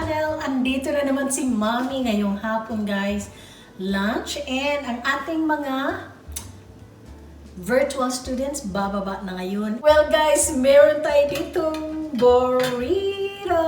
channel. Andito na naman si Mommy ngayong hapon, guys. Lunch and ang ating mga virtual students bababa na ngayon. Well, guys, meron tayo ditong burrito.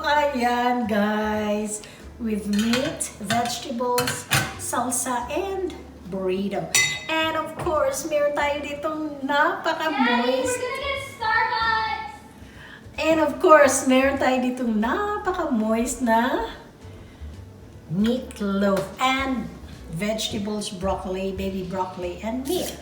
Ayan, guys. With meat, vegetables, salsa, and burrito. And of course, meron tayo ditong napaka-moist. And of course, meron tayo ditong napaka-moist na meatloaf and vegetables, broccoli, baby broccoli, and meat.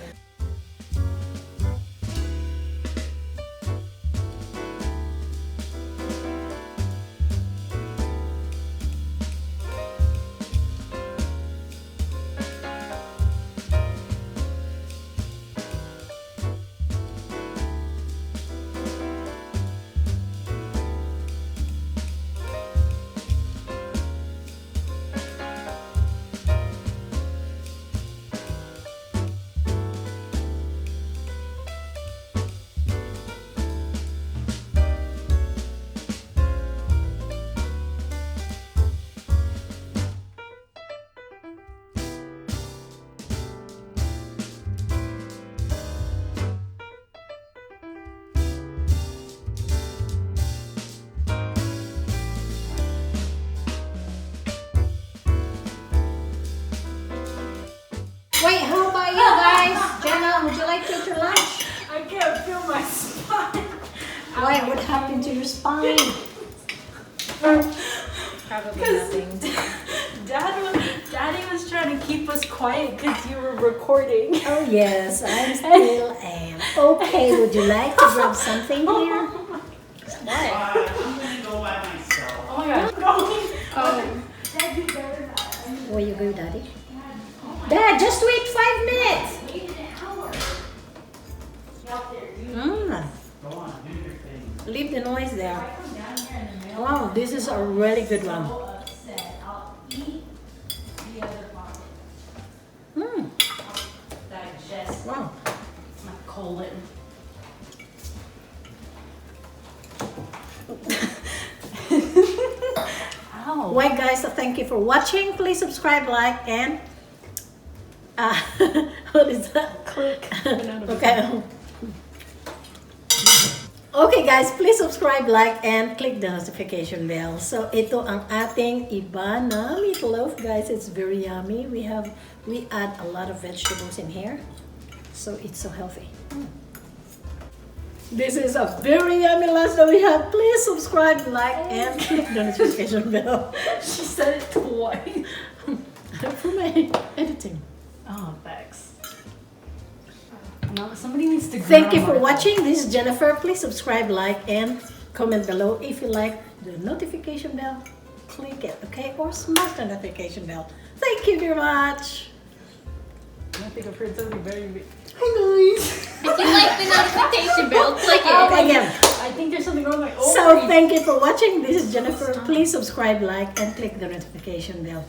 Wait, how about you guys? Jenna, would you like to eat your lunch? I can't feel my spine. Why? What happened to your spine? Probably nothing. Daddy was trying to keep us quiet because you were recording. Oh yes, I still am. Okay, would you like to grab something here? What? I'm gonna go by myself. Oh my god. Oh. Dad, you better not. Where you go, Daddy? Dad, just wait 5 minutes. Wait an hour. Out there. Go on, do your thing. Leave the noise there. I come down here in the mail. Wow, this is a really good one. So upset. I'll eat the other part. Mm. Digest Wow. my colon. Ow. Well, guys, so thank you for watching. Please subscribe, like, and what is that? Click. Okay. Okay, guys, please subscribe, like, and click the notification bell. So, ito ang ating iba na meatloaf, guys. It's very yummy. We add a lot of vegetables in here, so it's so healthy. This is a very yummy lunch that we have. Please subscribe, like, and click the notification bell. She said it twice. For my editing. Oh, thanks. No, somebody needs to. Thank you for watching. This is Jennifer. Please subscribe, like, and comment below if you like the notification bell. Click it, okay? Or smash the notification bell. Thank you very much. I think I've heard something very big. Hi, guys. If you like the notification bell, click it. Again. I think there's something wrong with my So, ovaries. thank you for watching. This is Jennifer. Please subscribe, like, and click the notification bell.